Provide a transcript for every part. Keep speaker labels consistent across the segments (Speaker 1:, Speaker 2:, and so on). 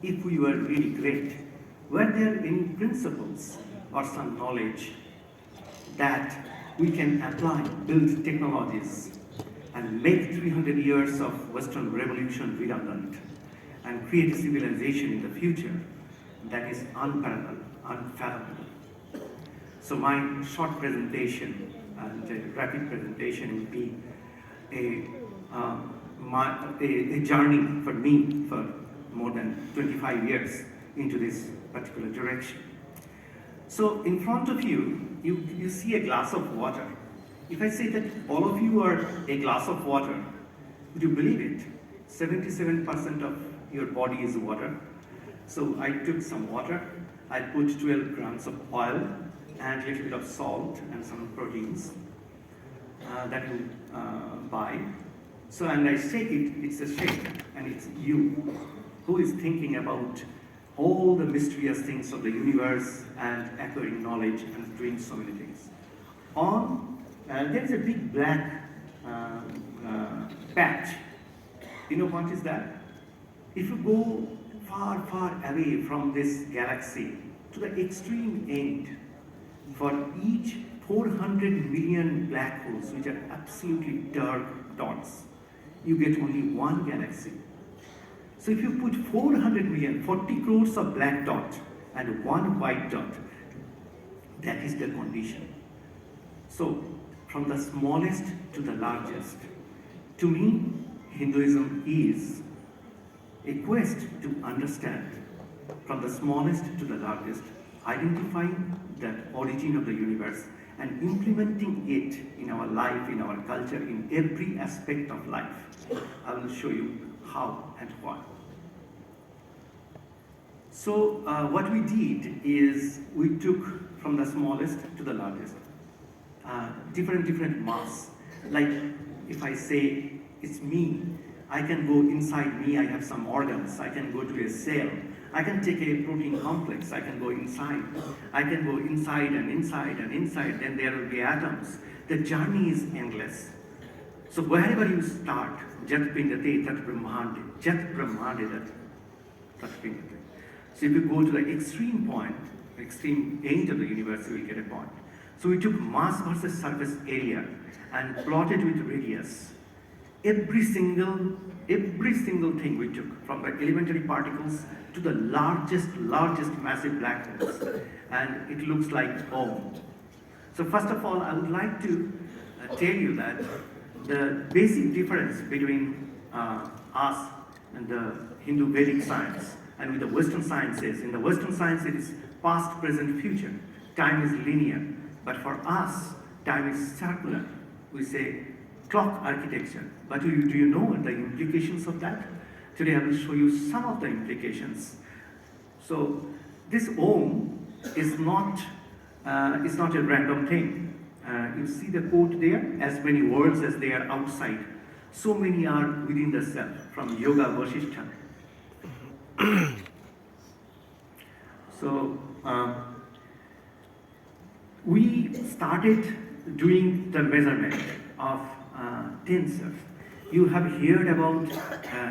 Speaker 1: if we were really great, were there any principles or some knowledge that we can apply, build technologies, and make 300 years of Western revolution redundant, and create a civilization in the future that is unparalleled, unfathomable? So my short presentation and a rapid presentation would be a journey for me for more than 25 years into this particular direction. So in front of you, you see a glass of water. If I say that all of you are a glass of water, would you believe it? 77% of your body is water. So I took some water, I put 12 grams of oil and a little bit of salt and some proteins that you buy. So, and I shake it, it's a shake, and it's you who is thinking about all the mysterious things of the universe and acquiring knowledge and doing so many things. There is a big black patch. You know what is that? If you go far, far away from this galaxy to the extreme end, for each 400 million black holes, which are absolutely dark dots, you get only one galaxy. So if you put 400 million, 40 crores of black dot and one white dot, that is the condition. So from the smallest to the largest, to me, Hinduism is a quest to understand from the smallest to the largest, identifying the origin of the universe and implementing it in our life, in our culture, in every aspect of life. I will show you how and why. So what we did is we took from the smallest to the largest, different mass. Like if I say it's me, I can go inside me, I have some organs, I can go to a cell, I can take a protein complex, I can go inside and inside and inside, then there will be atoms. The journey is endless. So wherever you start, Jat Pindate Tat Brahmande, Jat Brahmande Tat Pindate. So if you go to the extreme point, extreme end of the universe, you will get a point. So we took mass versus surface area and plotted with radius. Every single thing we took, from the elementary particles to the largest massive black holes, and it looks like Om. So first of all, I would like to tell you that the basic difference between us and the Hindu Vedic science and with the Western sciences, in the Western science it is past, present, future. Time is linear, but for us, time is circular. We say clock architecture. But do you know the implications of that? Today I will show you some of the implications. So this Om is not a random thing. You see the quote there, as many worlds as they are outside, so many are within the self, from Yoga Vasishtha. So we started doing the measurement of tensors. You have heard about,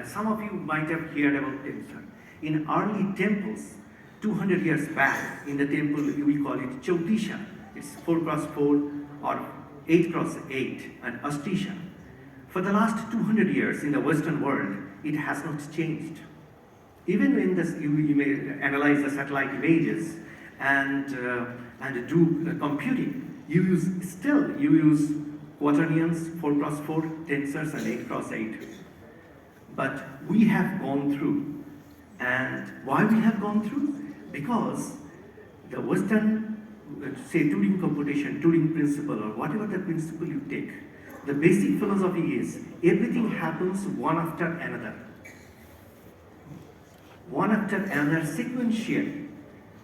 Speaker 1: some of you might have heard about tensor. In early temples, 200 years back, in the temple, you will call it Chautisha. It's 4x4 or 8x8, and Astisha. For the last 200 years in the Western world, it has not changed. Even when you may analyze the satellite images and do computing, you use quaternions, 4x4 tensors, and 8x8. But we have gone through. And why we have gone through? Because the Western, say Turing computation, Turing principle, or whatever the principle you take, the basic philosophy is everything happens one after another. One after another, sequential.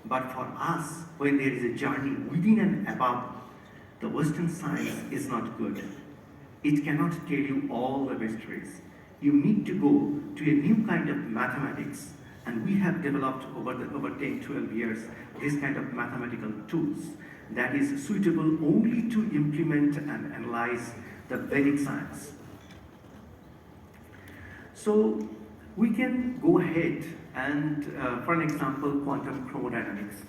Speaker 1: But for us, when there is a journey within and above, the Western science is not good. It cannot tell you all the mysteries. You need to go to a new kind of mathematics, and we have developed over 10, 12 years this kind of mathematical tools that is suitable only to implement and analyze the Vedic science. So We can go ahead and, for an example, quantum chromodynamics.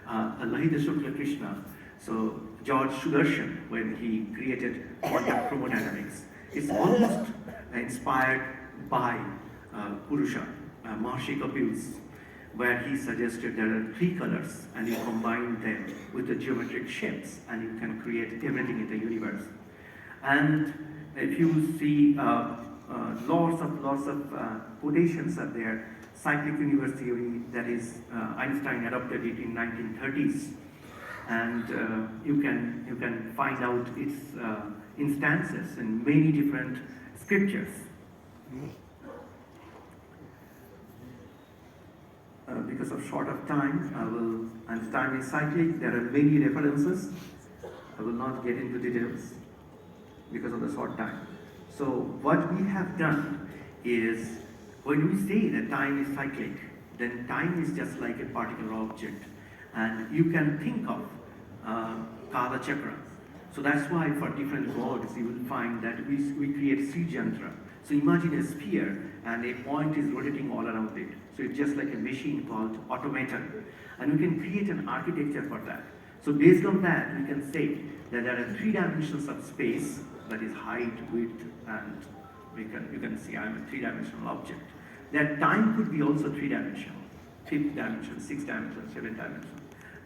Speaker 1: Lahita Shukla Krishna, so George Sudarshan, when he created quantum chromodynamics, is almost inspired by Purusha, Maharshi Kapil's, where he suggested there are three colors and you combine them with the geometric shapes and you can create everything in the universe. And if you see lots of quotations are there, cyclic universe theory, that is Einstein adopted it in 1930s, and you can find out its instances in many different scriptures. Because of short of time, and time is cyclic, there are many references. I will not get into details because of the short time. So what we have done is, when we say that time is cyclic, then time is just like a particular object. And you can think of Kala Chakra. So that's why for different gods you will find that we create Sri Jantra. So imagine a sphere and a point is rotating all around it. So it's just like a machine called automaton. And we can create an architecture for that. So based on that, we can say that there are three dimensions of space, that is height, width, and you can see I'm a three-dimensional object. That time could be also three-dimensional, fifth dimension, sixth dimension, seventh dimension.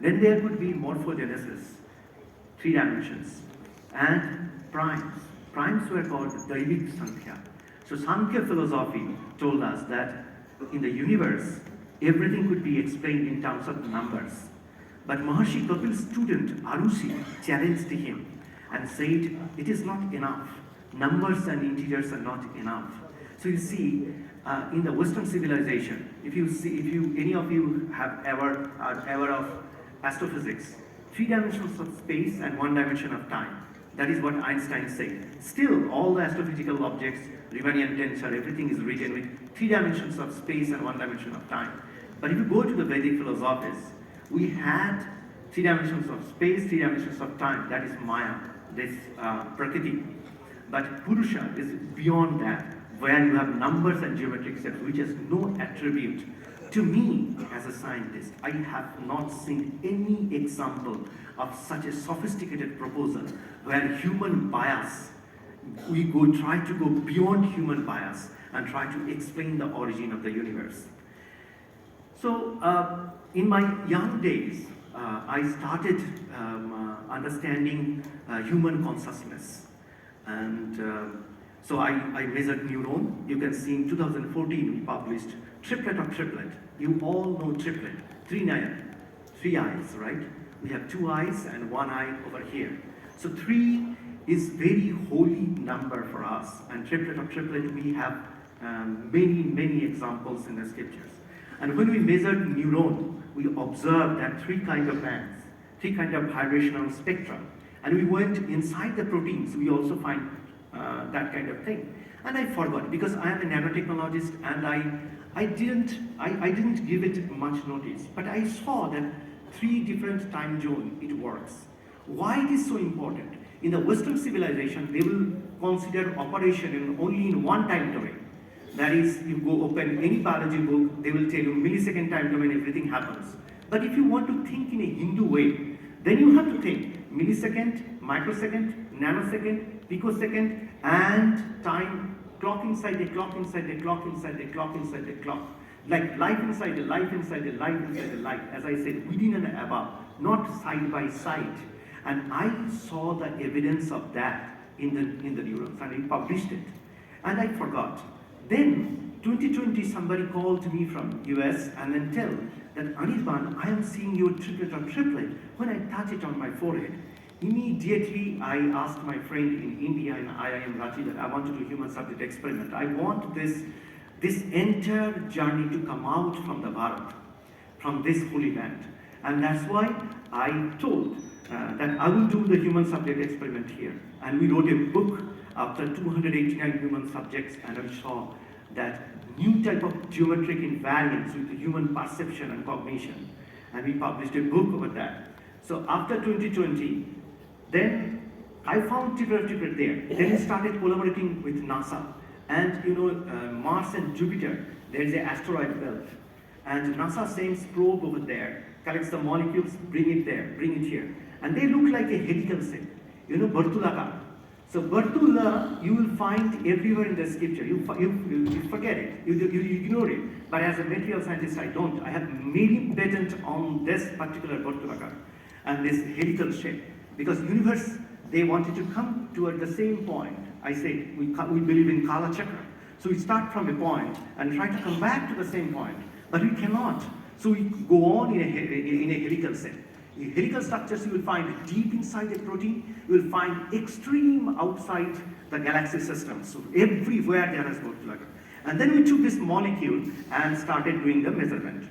Speaker 1: Then there could be morphogenesis, three dimensions, and primes. Primes were called Daivik Sankhya. So Sankhya philosophy told us that in the universe, everything could be explained in terms of numbers. But Maharshi Kapil's student, Arushi, challenged him and said, it is not enough. Numbers and integers are not enough. So you see, in the Western civilization, if any of you are ever of astrophysics, three dimensions of space and one dimension of time. That is what Einstein said. Still, all the astrophysical objects, Riemannian tensor, everything is written with three dimensions of space and one dimension of time. But if you go to the Vedic philosophies, we had three dimensions of space, three dimensions of time. That is Maya, this Prakriti. But Purusha is beyond that, where you have numbers and geometric shapes, which has no attribute. To me, as a scientist, I have not seen any example of such a sophisticated proposal where human bias, we try to go beyond human bias and try to explain the origin of the universe. So, in my young days, I started understanding human consciousness. And so I measured neuron. You can see in 2014 we published triplet of triplet. You all know triplet, three eyes, right? We have two eyes and one eye over here. So three is very holy number for us. And triplet of triplet, we have many examples in the scriptures. And when we measured neuron, we observed that three kind of bands, three kind of vibrational spectra. And we went inside the proteins, we also find that kind of thing. And I forgot, because I am a nanotechnologist and I didn't give it much notice, but I saw that three different time zone it works. Why it is so important? In the Western civilization, they will consider operation only in one time domain. That is, you go open any biology book, they will tell you millisecond time domain, everything happens. But if you want to think in a Hindu way, then you have to think millisecond, microsecond, nanosecond, picosecond, and time, clock inside a clock inside a clock inside a clock inside a clock. Like life inside a life inside a life inside a life, as I said, within and above, not side by side. And I saw the evidence of that in the neurons, and I published it. And I forgot. Then, 2020, somebody called me from US and then tell that, Anirban, I am seeing your triplet or triplet when I touch it on my forehead. Immediately, I asked my friend in India, in IIM Ranchi, that I want to do human subject experiment. I want this entire journey to come out from the Bharat, from this holy land. And that's why I told that I will do the human subject experiment here. And we wrote a book after 289 human subjects, and I saw that new type of geometric invariance with the human perception and cognition. And we published a book about that. So after 2020, then I found triplet there. Then we started collaborating with NASA. And Mars and Jupiter, There is an asteroid belt. And NASA sends probe over there, collects the molecules, bring it there, bring it here. And they look like a helical shape, Bartulaka. So Bartula, you will find everywhere in the scripture. You forget it, you ignore it. But as a material scientist, I don't. I have many patent on this particular Bartulaka and this helical shape. Because universe, they wanted to come toward the same point. I say, we believe in Kala Chakra. So we start from a point and try to come back to the same point. But we cannot. So we go on in a helical shape. In helical structures, you will find deep inside a protein. You will find extreme outside the galaxy system. So everywhere there is Bartulaka. And then we took this molecule and started doing the measurement.